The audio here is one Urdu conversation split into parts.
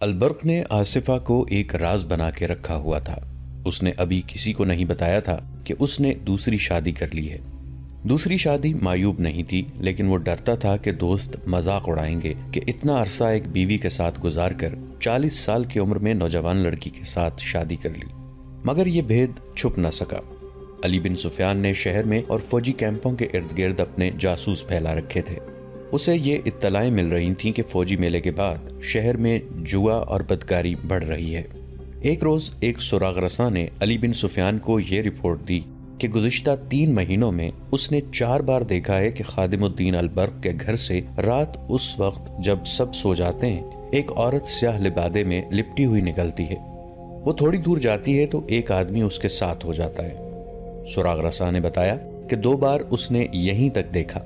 البرق نے آصفہ کو ایک راز بنا کے رکھا ہوا تھا۔ اس نے ابھی کسی کو نہیں بتایا تھا کہ اس نے دوسری شادی کر لی ہے۔ دوسری شادی معیوب نہیں تھی، لیکن وہ ڈرتا تھا کہ دوست مذاق اڑائیں گے کہ اتنا عرصہ ایک بیوی کے ساتھ گزار کر 40 سال کی عمر میں نوجوان لڑکی کے ساتھ شادی کر لی۔ مگر یہ بھید چھپ نہ سکا۔ علی بن سفیان نے شہر میں اور فوجی کیمپوں کے ارد گرد اپنے جاسوس پھیلا رکھے تھے۔ اسے یہ اطلاعیں مل رہی تھیں کہ فوجی میلے کے بعد شہر میں جوا اور بدکاری بڑھ رہی ہے۔ ایک روز ایک سراغ رساں نے علی بن سفیان کو یہ رپورٹ دی کہ گزشتہ 3 مہینوں میں اس نے 4 بار دیکھا ہے کہ خادم الدین البرق کے گھر سے رات اس وقت جب سب سو جاتے ہیں ایک عورت سیاہ لبادے میں لپٹی ہوئی نکلتی ہے۔ وہ تھوڑی دور جاتی ہے تو ایک آدمی اس کے ساتھ ہو جاتا ہے۔ سراغ رساں نے بتایا کہ 2 بار اس نے یہیں تک دیکھا۔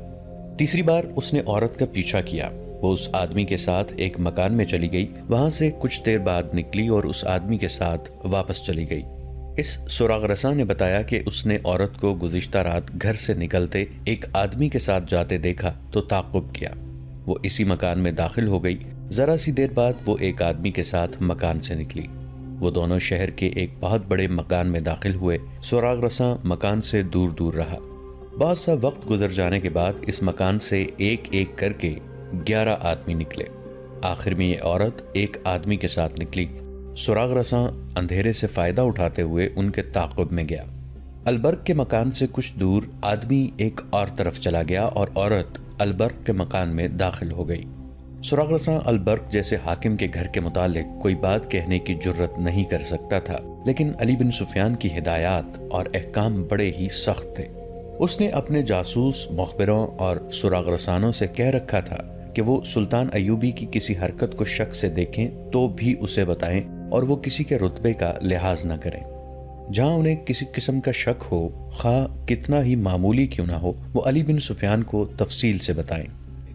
تیسری بار اس نے عورت کا پیچھا کیا۔ وہ اس آدمی کے ساتھ ایک مکان میں چلی گئی، وہاں سے کچھ دیر بعد نکلی اور اس آدمی کے ساتھ واپس چلی گئی۔ اس سراغ رساں نے بتایا کہ اس نے عورت کو گزشتہ رات گھر سے نکلتے ایک آدمی کے ساتھ جاتے دیکھا تو تعقب کیا۔ وہ اسی مکان میں داخل ہو گئی۔ ذرا سی دیر بعد وہ ایک آدمی کے ساتھ مکان سے نکلی۔ وہ دونوں شہر کے ایک بہت بڑے مکان میں داخل ہوئے۔ سراغ رساں مکان سے دور دور رہا۔ بہت سا وقت گزر جانے کے بعد اس مکان سے ایک ایک کر کے 11 آدمی نکلے۔ آخر میں یہ عورت ایک آدمی کے ساتھ نکلی۔ سراغ رساں اندھیرے سے فائدہ اٹھاتے ہوئے ان کے تعاقب میں گیا۔ البرق کے مکان سے کچھ دور آدمی ایک اور طرف چلا گیا اور عورت البرق کے مکان میں داخل ہو گئی۔ سراغ رساں البرق جیسے حاکم کے گھر کے متعلق کوئی بات کہنے کی جرت نہیں کر سکتا تھا، لیکن علی بن سفیان کی ہدایات اور احکام بڑے ہی سخت تھے۔ اس نے اپنے جاسوس، مخبروں اور سراغ رسانوں سے کہہ رکھا تھا کہ وہ سلطان ایوبی کی کسی حرکت کو شک سے دیکھیں تو بھی اسے بتائیں اور وہ کسی کے رتبے کا لحاظ نہ کریں۔ جہاں انہیں کسی قسم کا شک ہو، خواہ کتنا ہی معمولی کیوں نہ ہو، وہ علی بن سفیان کو تفصیل سے بتائیں۔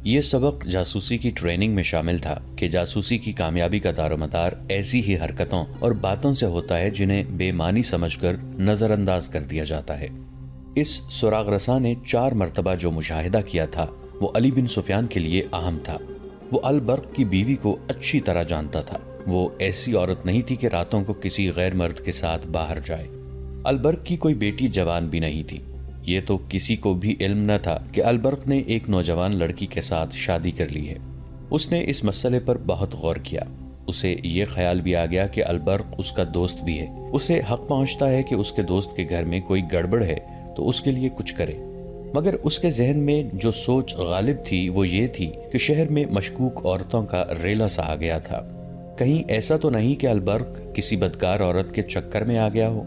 یہ سبق جاسوسی کی ٹریننگ میں شامل تھا کہ جاسوسی کی کامیابی کا دار و مدار ایسی ہی حرکتوں اور باتوں سے ہوتا ہے جنہیں بے معنی سمجھ کر نظر انداز کر دیا جاتا ہے۔ اس سراغ رساں نے 4 مرتبہ جو مشاہدہ کیا تھا وہ علی بن سفیان کے لیے اہم تھا۔ وہ البرق کی بیوی کو اچھی طرح جانتا تھا۔ وہ ایسی عورت نہیں تھی کہ راتوں کو کسی غیر مرد کے ساتھ باہر جائے۔ البرق کی کوئی بیٹی جوان بھی نہیں تھی۔ یہ تو کسی کو بھی علم نہ تھا کہ البرق نے ایک نوجوان لڑکی کے ساتھ شادی کر لی ہے۔ اس نے اس مسئلے پر بہت غور کیا۔ اسے یہ خیال بھی آ گیا کہ البرق اس کا دوست بھی ہے۔ اسے حق پہنچتا ہے کہ اس کے دوست کے گھر میں کوئی گڑبڑ ہے تو اس کے لیے کچھ کرے۔ مگر اس کے ذہن میں جو سوچ غالب تھی وہ یہ تھی کہ شہر میں مشکوک عورتوں کا ریلا سا آ گیا تھا۔ کہیں ایسا تو نہیں کہ البرق کسی بدکار عورت کے چکر میں آ گیا ہو۔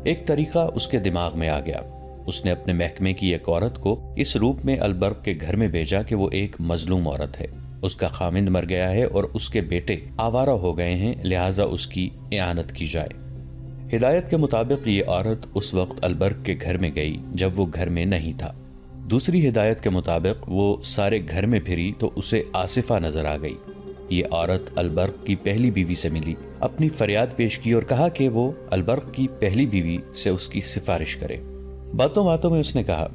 ایک طریقہ اس کے دماغ میں آ گیا۔ اس نے اپنے محکمے کی ایک عورت کو اس روپ میں البرق کے گھر میں بھیجا کہ وہ ایک مظلوم عورت ہے، اس کا خامند مر گیا ہے اور اس کے بیٹے آوارہ ہو گئے ہیں، لہٰذا اس کی اعانت کی جائے۔ ہدایت کے مطابق یہ عورت اس وقت البرق کے گھر میں گئی جب وہ گھر میں نہیں تھا۔ دوسری ہدایت کے مطابق وہ سارے گھر میں پھری تو اسے آصفہ نظر آ گئی۔ یہ عورت البرق کی پہلی بیوی سے ملی، اپنی فریاد پیش کی اور کہا کہ وہ البرق کی پہلی بیوی سے اس کی سفارش کرے۔ باتوں باتوں میں اس نے کہا،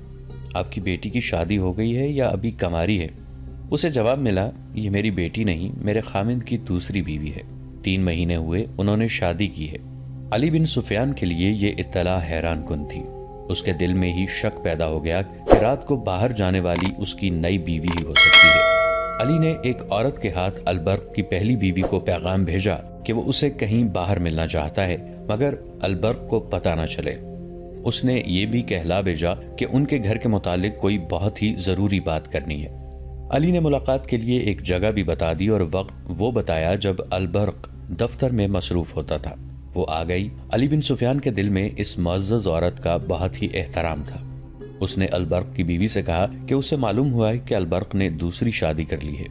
آپ کی بیٹی کی شادی ہو گئی ہے یا ابھی کنواری ہے؟ اسے جواب ملا، یہ میری بیٹی نہیں، میرے خامند کی دوسری بیوی ہے، 3 مہینے ہوئے انہوں نے شادی کی ہے۔ علی بن سفیان کے لیے یہ اطلاع حیران کن تھی۔ اس کے دل میں ہی شک پیدا ہو گیا کہ رات کو باہر جانے والی اس کی نئی بیوی ہی ہو سکتی ہے۔ علی نے ایک عورت کے ہاتھ البرق کی پہلی بیوی کو پیغام بھیجا کہ وہ اسے کہیں باہر ملنا چاہتا ہے مگر البرق کو پتہ نہ چلے۔ اس نے یہ بھی کہلا بھیجا کہ ان کے گھر کے متعلق کوئی بہت ہی ضروری بات کرنی ہے۔ علی نے ملاقات کے لیے ایک جگہ بھی بتا دی اور وقت وہ بتایا جب البرق دفتر میں مصروف ہوتا تھا۔ وہ آ گئی۔ علی بن سفیان کے دل میں اس معزز عورت کا بہت ہی احترام تھا۔ اس نے البرق کی بیوی سے کہا کہ اسے معلوم ہوا ہے کہ البرق نے دوسری شادی کر لی ہے۔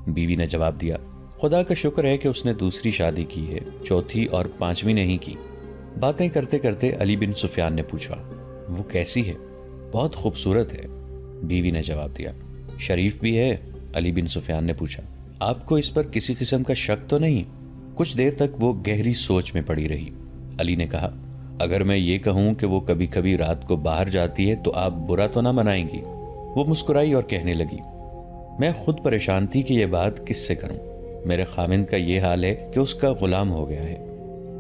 بیوی نے جواب دیا، خدا کا شکر ہے کہ اس نے دوسری شادی کی ہے، چوتھی اور پانچویں نہیں کی۔ باتیں کرتے کرتے علی بن سفیان نے پوچھا، وہ کیسی ہے؟ بہت خوبصورت ہے، بیوی نے جواب دیا۔ شریف بھی ہے؟ علی بن سفیان نے پوچھا۔ آپ کو اس پر کسی قسم کا شک تو نہیں؟ کچھ دیر تک وہ گہری سوچ میں پڑی رہی۔ علی نے کہا، اگر میں یہ کہوں کہ وہ کبھی کبھی رات کو باہر جاتی ہے تو آپ برا تو نہ منائیں گی؟ وہ مسکرائی اور کہنے لگی، میں خود پریشان تھی کہ یہ بات کس سے کروں۔ میرے خامند کا یہ حال ہے کہ اس کا غلام ہو گیا ہے،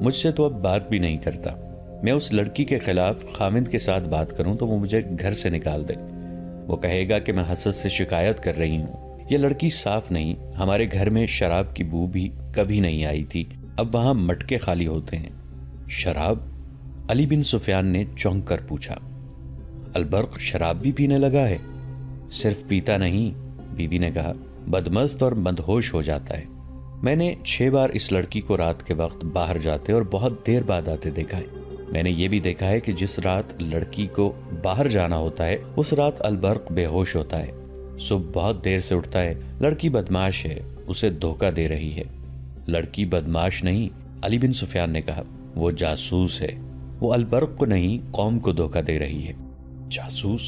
مجھ سے تو اب بات بھی نہیں کرتا۔ میں اس لڑکی کے خلاف خامند کے ساتھ بات کروں تو وہ مجھے گھر سے نکال دے۔ وہ کہے گا کہ میں حسد سے شکایت کر رہی ہوں۔ یہ لڑکی صاف نہیں، ہمارے گھر میں شراب کی بو بھی کبھی نہیں آئی تھی، اب وہاں مٹکے خالی ہوتے ہیں۔ شراب؟ علی بن سفیان نے چونک کر پوچھا۔ البرق شراب بھی پینے لگا ہے؟ صرف پیتا نہیں، بیوی نے کہا، بدمست اور مدہوش ہو جاتا ہے۔ میں نے 6 بار اس لڑکی کو رات کے وقت باہر جاتے اور بہت دیر بعد آتے دیکھا ہے۔ میں نے یہ بھی دیکھا ہے کہ جس رات لڑکی کو باہر جانا ہوتا ہے اس رات البرق بے ہوش ہوتا ہے، صبح بہت دیر سے اٹھتا ہے۔ لڑکی بدماش ہے، اسے دھوکہ دے رہی ہے۔ لڑکی بدماش نہیں، علی بن سفیان نے کہا، وہ جاسوس ہے، وہ البرق کو نہیں قوم کو دھوکہ دے رہی ہے۔ جاسوس؟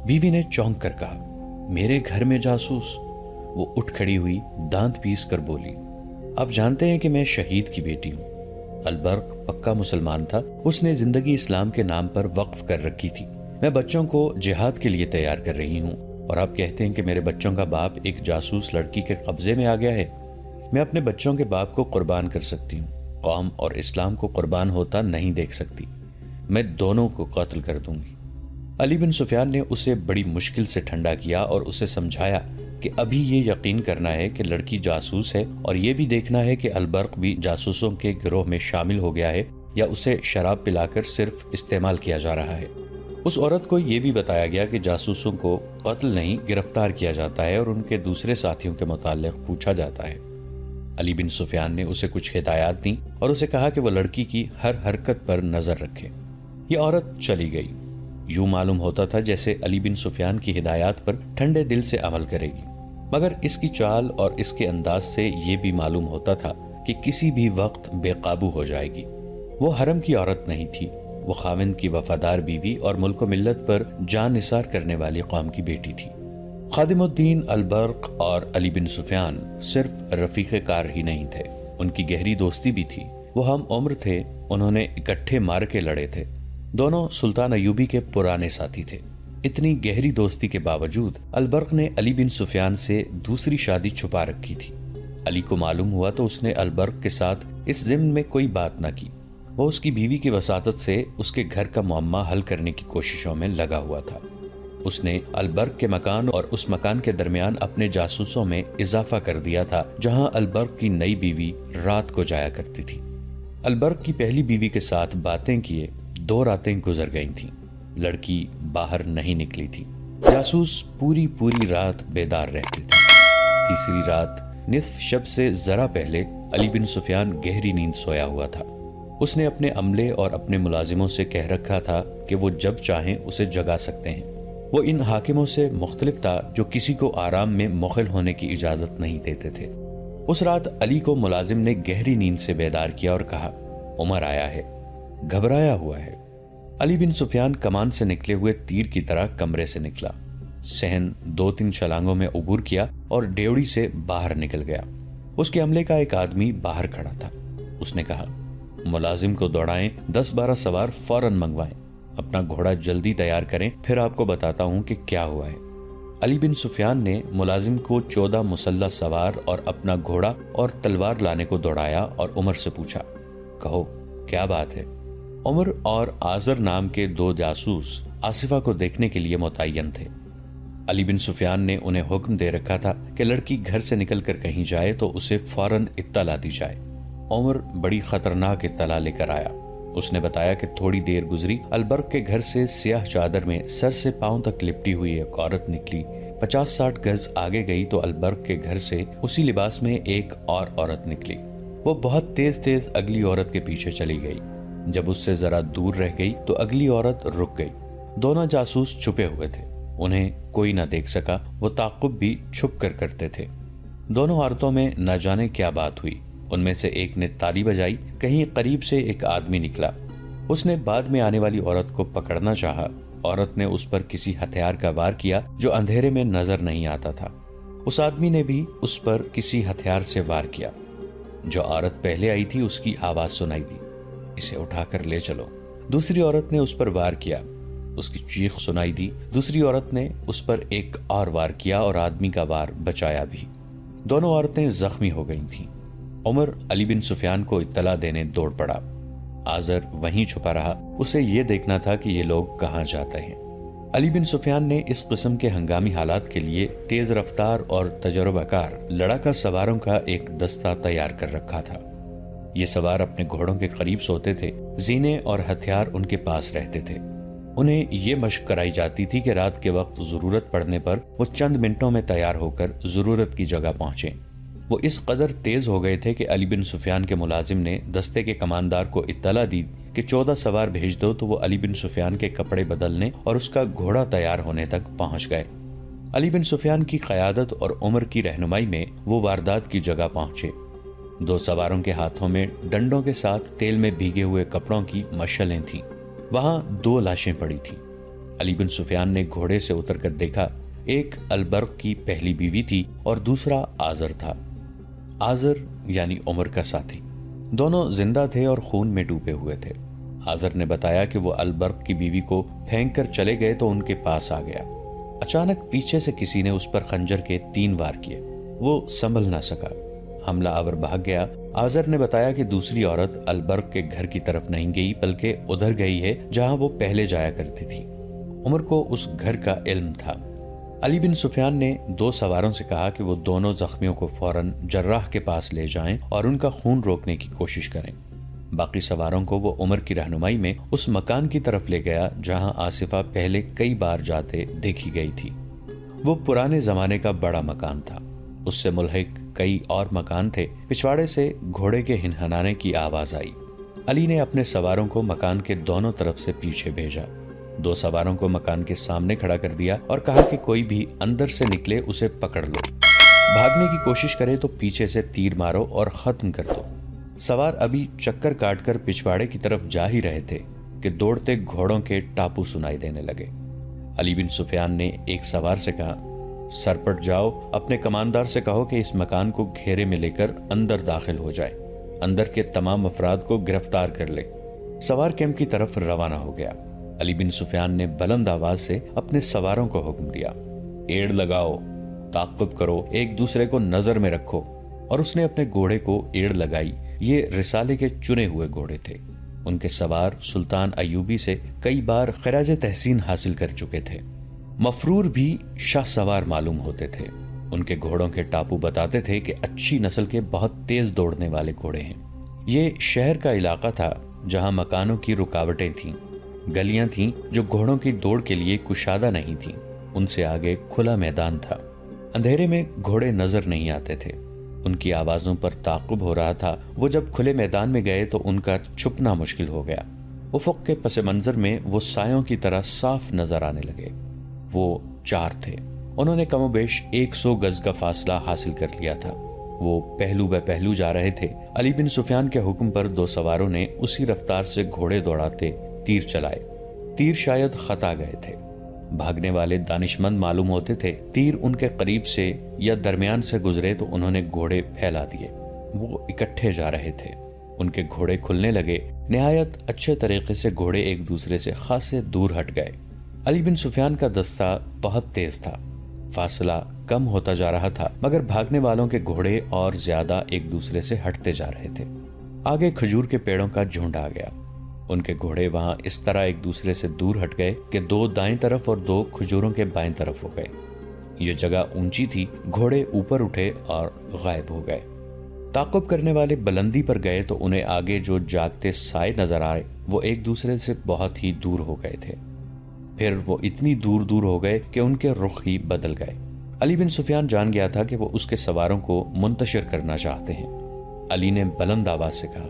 بیوی نے چونک کر کہا، میرے گھر میں جاسوس؟ وہ اٹھ کھڑی ہوئی، دانت پیس کر بولی، آپ جانتے ہیں کہ میں شہید کی بیٹی ہوں۔ البرق پکا مسلمان تھا، اس نے زندگی اسلام کے نام پر وقف کر رکھی تھی۔ میں بچوں کو جہاد کے لیے تیار کر رہی ہوں اور آپ کہتے ہیں کہ میرے بچوں کا باپ ایک جاسوس لڑکی کے قبضے میں آ گیا ہے۔ میں اپنے بچوں کے باپ کو قربان کر سکتی ہوں، قوم اور اسلام کو قربان ہوتا نہیں دیکھ سکتی۔ میں دونوں کو قتل کر دوں گی۔ علی بن سفیان نے اسے بڑی مشکل سے ٹھنڈا کیا اور اسے سمجھایا کہ ابھی یہ یقین کرنا ہے کہ لڑکی جاسوس ہے اور یہ بھی دیکھنا ہے کہ البرق بھی جاسوسوں کے گروہ میں شامل ہو گیا ہے یا اسے شراب پلا کر صرف استعمال کیا جا رہا ہے۔ اس عورت کو یہ بھی بتایا گیا کہ جاسوسوں کو قتل نہیں گرفتار کیا جاتا ہے اور ان کے دوسرے ساتھیوں کے متعلق پوچھا جاتا ہے۔ علی بن سفیان نے اسے کچھ ہدایات دیں اور اسے کہا کہ وہ لڑکی کی ہر حرکت پر نظر رکھے۔ یہ عورت چلی گئی۔ یوں معلوم ہوتا تھا جیسے علی بن سفیان کی ہدایات پر ٹھنڈے دل سے عمل کرے گی، مگر اس کی چال اور اس کے انداز سے یہ بھی معلوم ہوتا تھا کہ کسی بھی وقت بے قابو ہو جائے گی۔ وہ حرم کی عورت نہیں تھی، وہ خاوند کی وفادار بیوی اور ملک و ملت پر جان نثار کرنے والی قوم کی بیٹی تھی۔ خادم الدین، البرق اور علی بن سفیان صرف رفیق کار ہی نہیں تھے، ان کی گہری دوستی بھی تھی۔ وہ ہم عمر تھے، انہوں نے اکٹھے مارکے لڑے تھے، دونوں سلطان ایوبی کے پرانے ساتھی تھے۔ اتنی گہری دوستی کے باوجود البرق نے علی بن سفیان سے دوسری شادی چھپا رکھی تھی۔ علی کو معلوم ہوا تو اس نے البرق کے ساتھ اس ضمن میں کوئی بات نہ کی۔ وہ اس کی بیوی کی وساطت سے اس کے گھر کا معمہ حل کرنے کی کوششوں میں لگا ہوا تھا۔ اس نے البرق کے مکان اور اس مکان کے درمیان اپنے جاسوسوں میں اضافہ کر دیا تھا جہاں البرق کی نئی بیوی رات کو جایا کرتی تھی۔ البرق کی پہلی بیوی کے ساتھ باتیں کیے 2 راتیں گزر گئی تھیں، لڑکی باہر نہیں نکلی تھی۔ جاسوس پوری رات بیدار رہتے تھے۔ تیسری رات نصف شب سے ذرا پہلے علی بن سفیان گہری نیند سویا ہوا تھا۔ اس نے اپنے عملے اور اپنے ملازموں سے کہہ رکھا تھا کہ وہ جب چاہیں اسے جگا سکتے ہیں۔ وہ ان حاکموں سے مختلف تھا جو کسی کو آرام میں مخل ہونے کی اجازت نہیں دیتے تھے۔ اس رات علی کو ملازم نے گہری نیند سے بیدار کیا اور کہا، عمر آیا ہے، گھبرایا ہوا ہے۔ علی بن سفیان کمان سے نکلے ہوئے تیر کی طرح کمرے سے نکلا، صحن 2-3 چھلانگوں میں عبور کیا اور ڈیوڑی سے باہر نکل گیا۔ اس کے عملے کا ایک آدمی باہر کھڑا تھا۔ اس نے کہا، ملازم کو دوڑائیں، 10-12 سوار فوراً منگوائیں، اپنا گھوڑا جلدی تیار کریں، پھر آپ کو بتاتا ہوں کہ کیا ہوا ہے۔ علی بن سفیان نے ملازم کو 14 مسلح سوار اور اپنا گھوڑا اور تلوار لانے کو دوڑایا اور عمر سے پوچھا، کہو کیا بات ہے؟ عمر اور آذر نام کے 2 جاسوس آصفہ کو دیکھنے کے لیے متعین تھے۔ علی بن سفیان نے انہیں حکم دے رکھا تھا کہ لڑکی گھر سے نکل کر کہیں جائے تو اسے فوراً اطلاع دی جائے۔ عمر بڑی خطرناک اطلاع لے کر آیا۔ اس نے بتایا کہ تھوڑی دیر گزری، البرق کے گھر سے سیاہ چادر میں سر سے پاؤں تک لپٹی ہوئی ایک عورت نکلی۔ 50-60 گز آگے گئی تو البرق کے گھر سے اسی لباس میں ایک اور عورت نکلی۔ وہ بہت تیز اگلی عورت کے پیچھے چلی گئی۔ جب اس سے ذرا دور رہ گئی تو اگلی عورت رک گئی۔ دونوں جاسوس چھپے ہوئے تھے، انہیں کوئی نہ دیکھ سکا، وہ تعقب بھی چھپ کر کرتے تھے۔ دونوں عورتوں میں نہ جانے کیا بات ہوئی، ان میں سے ایک نے تالی بجائی، کہیں قریب سے ایک آدمی نکلا، اس نے بعد میں آنے والی عورت کو پکڑنا چاہا۔ عورت نے اس پر کسی ہتھیار کا وار کیا جو اندھیرے میں نظر نہیں آتا تھا۔ اس آدمی نے بھی اس پر کسی ہتھیار سے وار کیا۔ جو عورت پہلے آئی تھی اس کی آواز سنائی دی، اسے اٹھا کر لے چلو۔ دوسری عورت نے اس پر وار کیا، اس کی چیخ سنائی دی۔ دوسری عورت نے اس پر ایک اور وار کیا اور آدمی کا وار بچایا بھی۔ دونوں عورتیں زخمی ہو گئی تھیں۔ عمر علی بن سفیان کو اطلاع دینے دوڑ پڑا۔ آذر وہیں چھپا رہا، اسے یہ دیکھنا تھا کہ یہ لوگ کہاں جاتے ہیں۔ علی بن سفیان نے اس قسم کے ہنگامی حالات کے لیے تیز رفتار اور تجربہ کار لڑاکا سواروں کا ایک دستہ تیار کر رکھا تھا۔ یہ سوار اپنے گھوڑوں کے قریب سوتے تھے، زینے اور ہتھیار ان کے پاس رہتے تھے۔ انہیں یہ مشق کرائی جاتی تھی کہ رات کے وقت ضرورت پڑنے پر وہ چند منٹوں میں تیار ہو کر ضرورت کی جگہ پہنچیں۔ وہ اس قدر تیز ہو گئے تھے کہ علی بن سفیان کے ملازم نے دستے کے کماندار کو اطلاع دی کہ 14 سوار بھیج دو، تو وہ علی بن سفیان کے کپڑے بدلنے اور اس کا گھوڑا تیار ہونے تک پہنچ گئے۔ علی بن سفیان کی قیادت اور عمر کی رہنمائی میں وہ واردات کی جگہ پہنچے۔ 2 سواروں کے ہاتھوں میں ڈنڈوں کے ساتھ تیل میں بھیگے ہوئے کپڑوں کی مشعلیں تھیں۔ وہاں 2 لاشیں پڑی تھیں۔ علی بن سفیان نے گھوڑے سے اتر کر دیکھا، ایک البرق کی پہلی بیوی تھی اور دوسرا آذر تھا۔ آذر یعنی عمر کا ساتھی۔ دونوں زندہ تھے اور خون میں ڈوبے ہوئے تھے۔ آذر نے بتایا کہ وہ البرق کی بیوی کو پھینک کر چلے گئے تو ان کے پاس آ گیا۔ اچانک پیچھے سے کسی نے اس پر خنجر کے 3 وار کیے۔ وہ سنبھل نہ سکا، حملہ آور بھاگ گیا۔ آذر نے بتایا کہ دوسری عورت البرق کے گھر کی طرف نہیں گئی بلکہ ادھر گئی ہے جہاں وہ پہلے جایا کرتی تھی۔ عمر کو اس گھر کا علم تھا۔ علی بن سفیان نے 2 سواروں سے کہا کہ وہ دونوں زخمیوں کو فوراً جراح کے پاس لے جائیں اور ان کا خون روکنے کی کوشش کریں۔ باقی سواروں کو وہ عمر کی رہنمائی میں اس مکان کی طرف لے گیا جہاں آصفہ پہلے کئی بار جاتے دیکھی گئی تھی۔ وہ پرانے زمانے کا بڑا مکان تھا۔ اس سے ملحق کئی اور مکان تھے۔ پچھواڑے سے گھوڑے کے ہنہنانے کی آواز آئی۔ علی نے اپنے سواروں کو مکان کے دونوں طرف سے پیچھے بھیجا۔ 2 سواروں کو مکان کے سامنے کھڑا کر دیا اور کہا کہ کوئی بھی اندر سے نکلے اسے پکڑ لو، بھاگنے کی کوشش کرے تو پیچھے سے تیر مارو اور ختم کر دو۔ سوار ابھی چکر کاٹ کر پچھواڑے کی طرف جا ہی رہے تھے کہ دوڑتے گھوڑوں کے ٹاپو سنائی دینے لگے۔ علی بن سفیان نے ایک سوار سے کہا، سرپٹ جاؤ، اپنے کماندار سے کہو کہ اس مکان کو گھیرے میں لے کر اندر داخل ہو جائے، اندر کے تمام افراد کو گرفتار کر لے۔ سوار کیمپ کی طرف روانہ ہو گیا۔ علی بن سفیان نے بلند آواز سے اپنے سواروں کو حکم دیا، ایڑ لگاؤ، تعقب کرو، ایک دوسرے کو نظر میں رکھو، اور اس نے اپنے گھوڑے کو ایڑ لگائی۔ یہ رسالے کے چنے ہوئے گھوڑے تھے۔ ان کے سوار سلطان ایوبی سے کئی بار خراج تحسین حاصل کر چکے تھے۔ مفرور بھی شاہ سوار معلوم ہوتے تھے۔ ان کے گھوڑوں کے ٹاپو بتاتے تھے کہ اچھی نسل کے بہت تیز دوڑنے والے گھوڑے ہیں۔ یہ شہر کا علاقہ تھا جہاں مکانوں کی رکاوٹیں تھیں، گلیاں تھیں جو گھوڑوں کی دوڑ کے لیے کشادہ نہیں تھیں۔ ان سے آگے کھلا میدان تھا۔ اندھیرے میں گھوڑے نظر نہیں آتے تھے۔ ان کی آوازوں پر تعقب ہو رہا تھا۔ وہ جب کھلے میدان میں گئے تو ان کا چھپنا مشکل ہو گیا۔ افق کے پس منظر میں وہ سایوں کی طرح صاف نظر آنے لگے۔ وہ 4 تھے۔ انہوں نے کم و بیش 100 گز کا فاصلہ حاصل کر لیا تھا۔ وہ پہلو بہ پہلو جا رہے تھے۔ علی بن سفیان کے حکم پر 2 سواروں نے اسی رفتار سے گھوڑے دوڑاتے تیر چلائے۔ تیر شاید خطا گئے تھے۔ بھاگنے والے دانشمند معلوم ہوتے تھے۔ تیر ان کے قریب سے یا درمیان سے گزرے تو انہوں نے گھوڑے پھیلا دیے۔ وہ اکٹھے جا رہے تھے۔ ان کے گھوڑے کھلنے لگے۔ نہایت اچھے طریقے سے گھوڑے ایک دوسرے سے خاصے دور ہٹ گئے۔ علی بن سفیان کا دستہ بہت تیز تھا۔ فاصلہ کم ہوتا جا رہا تھا، مگر بھاگنے والوں کے گھوڑے اور زیادہ ایک دوسرے سے ہٹتے جا رہے تھے۔ آگے کھجور کے پیڑوں کا جھنڈ آ گیا۔ ان کے گھوڑے وہاں اس طرح ایک دوسرے سے دور ہٹ گئے کہ 2 دائیں طرف اور 2 کھجوروں کے بائیں طرف ہو گئے۔ یہ جگہ اونچی تھی۔ گھوڑے اوپر اٹھے اور غائب ہو گئے۔ تعقب کرنے والے بلندی پر گئے تو انہیں آگے جو جاگتے سائے نظر آئے وہ ایک دوسرے سے بہت ہی دور ہو گئے تھے۔ پھر وہ اتنی دور دور ہو گئے کہ ان کے رخ ہی بدل گئے۔ علی بن سفیان جان گیا تھا کہ وہ اس کے سواروں کو منتشر کرنا چاہتے ہیں۔ علی نے بلند آواز سے کہا،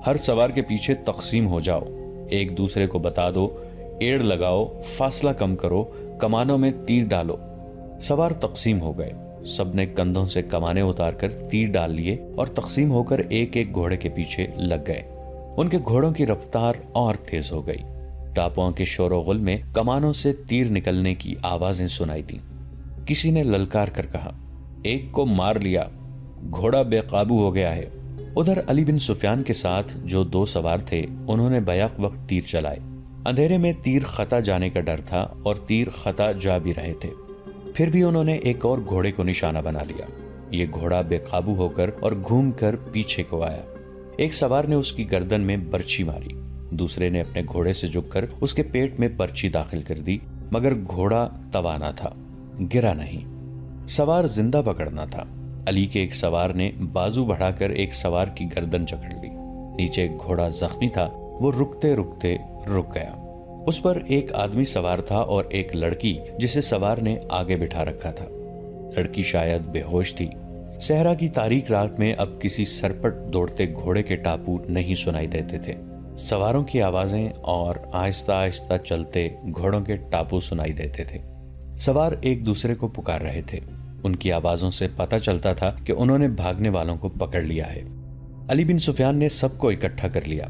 ہر سوار کے پیچھے تقسیم ہو جاؤ، ایک دوسرے کو بتا دو، ایڑ لگاؤ، فاصلہ کم کرو، کمانوں میں تیر ڈالو۔ سوار تقسیم ہو گئے۔ سب نے کندھوں سے کمانے اتار کر تیر ڈال لیے اور تقسیم ہو کر ایک ایک گھوڑے کے پیچھے لگ گئے۔ ان کے گھوڑوں کی رفتار اور تیز ہو گئی۔ ٹاپوں کے شور و غل میں کمانوں سے تیر نکلنے کی آوازیں سنائی دیں۔ کسی نے للکار کر کہا، ایک کو مار لیا، گھوڑا بے قابو ہو گیا ہے۔ ادھر علی بن سفیان کے ساتھ جو 2 سوار تھے انہوں نے بیک وقت تیر چلائے۔ اندھیرے میں تیر خطا جانے کا ڈر تھا اور تیر خطا جا بھی رہے تھے۔ پھر بھی انہوں نے ایک اور گھوڑے کو نشانہ بنا لیا۔ یہ گھوڑا بے قابو ہو کر اور گھوم کر پیچھے کو آیا۔ ایک سوار نے اس کی گردن میں برچھی ماری، دوسرے نے اپنے گھوڑے سے جھک کر اس کے پیٹ میں برچھی داخل کر دی، مگر گھوڑا توانا تھا، گرا نہیں۔ سوار زندہ پکڑنا تھا۔ علی کے ایک سوار نے بازو بڑھا کر ایک سوار کی گردن جکڑ لی۔ نیچے ایک گھوڑا زخمی تھا، وہ رکتے رکتے رک گیا۔ اس پر ایک آدمی سوار تھا اور ایک لڑکی جسے سوار نے آگے بٹھا رکھا تھا۔ لڑکی شاید بے ہوش تھی۔ صحرا کی تاریک رات میں اب کسی سرپٹ دوڑتے گھوڑے کے ٹاپو نہیں سنائی دیتے تھے۔ سواروں کی آوازیں اور آہستہ آہستہ چلتے گھوڑوں کے ٹاپو سنائی دیتے تھے۔ سوار ایک دوسرے کو پکار رہے تھے۔ ان کی آوازوں سے پتہ چلتا تھا کہ انہوں نے بھاگنے والوں کو پکڑ لیا ہے۔ علی بن سفیان نے سب کو اکٹھا کر لیا۔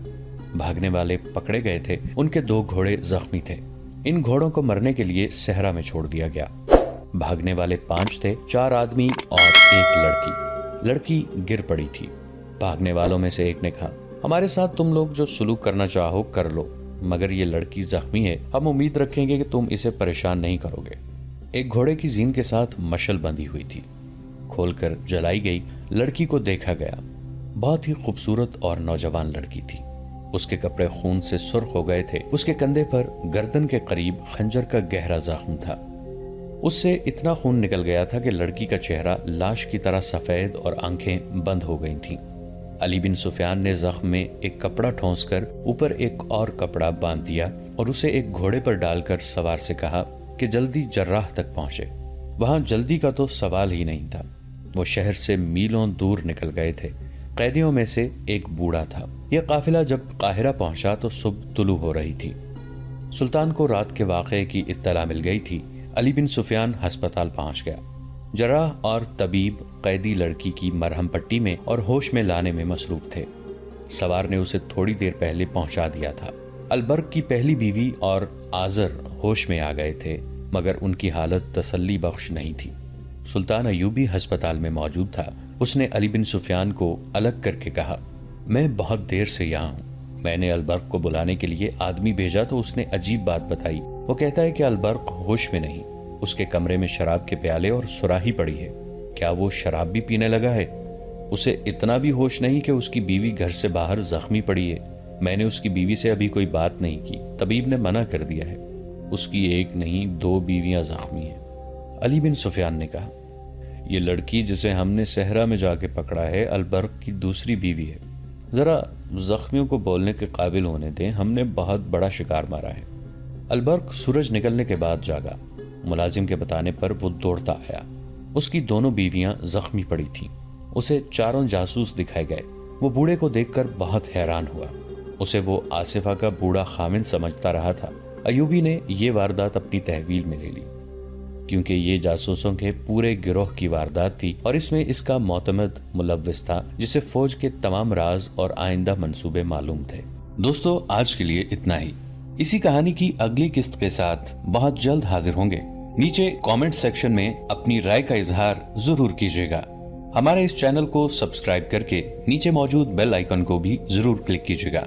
بھاگنے والے پکڑے گئے تھے، ان کے 2 گھوڑے زخمی تھے۔ ان گھوڑوں کو مرنے کے لیے صحرا میں چھوڑ دیا گیا۔ بھاگنے والے 5 تھے، 4 آدمی اور 1 لڑکی۔ لڑکی گر پڑی تھی۔ بھاگنے والوں میں سے ایک نے کہا، ہمارے ساتھ تم لوگ جو سلوک کرنا چاہو کر لو، مگر یہ لڑکی زخمی ہے، ہم امید رکھیں گے کہ تم اسے پریشان نہیں کرو گے۔ ایک گھوڑے کی زین کے ساتھ مشل بندھی ہوئی تھی، کھول کر جلائی گئی۔ لڑکی کو دیکھا گیا، بہت ہی خوبصورت اور نوجوان لڑکی تھی۔ اس کے کپڑے خون سے سرخ ہو گئے تھے۔ اس کے کندھے پر گردن کے قریب خنجر کا گہرا زخم تھا۔ اس سے اتنا خون نکل گیا تھا کہ لڑکی کا چہرہ لاش کی طرح سفید اور آنکھیں بند ہو گئی تھیں۔ علی بن سفیان نے زخم میں ایک کپڑا ٹھونس کر اوپر ایک اور کپڑا باندھ دیا اور اسے ایک گھوڑے پر ڈال کر سوار سے کہا کہ جلدی جراح تک پہنچے۔ وہاں جلدی کا تو سوال ہی نہیں تھا، وہ شہر سے میلوں دور نکل گئے تھے۔ قیدیوں میں سے ایک بوڑھا تھا۔ یہ قافلہ جب قاہرہ پہنچا تو صبح طلوع ہو رہی تھی۔ سلطان کو رات کے واقعے کی اطلاع مل گئی تھی۔ علی بن سفیان ہسپتال پہنچ گیا۔ جراح اور طبیب قیدی لڑکی کی مرہم پٹی میں اور ہوش میں لانے میں مصروف تھے۔ سوار نے اسے تھوڑی دیر پہلے پہنچا دیا تھا۔ البرق کی پہلی بیوی اور آزر ہوش میں آ گئے تھے، مگر ان کی حالت تسلی بخش نہیں تھی۔ سلطان ایوبی ہسپتال میں موجود تھا۔ اس نے علی بن سفیان کو الگ کر کے کہا، میں بہت دیر سے یہاں ہوں۔ میں نے البرق کو بلانے کے لیے آدمی بھیجا تو اس نے عجیب بات بتائی۔ وہ کہتا ہے کہ البرق ہوش میں نہیں، اس کے کمرے میں شراب کے پیالے اور سراہی پڑی ہے۔ کیا وہ شراب بھی پینے لگا ہے؟ اسے اتنا بھی ہوش نہیں کہ اس کی بیوی گھر سے باہر زخمی پڑی ہے۔ میں نے اس کی بیوی سے ابھی کوئی بات نہیں کی، طبیب نے منع کر دیا ہے۔ اس کی 1 نہیں 2 بیویاں زخمی ہیں۔ علی بن سفیان نے کہا، یہ لڑکی جسے ہم نے صحرا میں جا کے پکڑا ہے البرق کی دوسری بیوی ہے۔ ذرا زخمیوں کو بولنے کے قابل ہونے دیں، ہم نے بہت بڑا شکار مارا ہے۔ البرق سورج نکلنے کے بعد جاگا۔ ملازم کے بتانے پر وہ دوڑتا آیا۔ اس کی دونوں بیویاں زخمی پڑی تھیں۔ اسے 4 جاسوس دکھائے گئے۔ وہ بوڑھے کو دیکھ کر بہت حیران ہوا۔ اسے وہ آصفہ کا بوڑھا خامن سمجھتا رہا تھا۔ ایوبی نے یہ واردات اپنی تحویل میں لے لی، کیونکہ یہ جاسوسوں کے پورے گروہ کی واردات تھی اور اس میں اس کا معتمد ملوث تھا، جسے فوج کے تمام راز اور آئندہ منصوبے معلوم تھے۔ دوستو، آج کے لیے اتنا ہی۔ اسی کہانی کی اگلی قسط کے ساتھ بہت جلد حاضر ہوں گے۔ نیچے کامنٹ سیکشن میں اپنی رائے کا اظہار ضرور کیجیے گا۔ ہمارے اس چینل کو سبسکرائب کر کے نیچے موجود بیل آئیکن کو بھی ضرور کلک کیجیے گا۔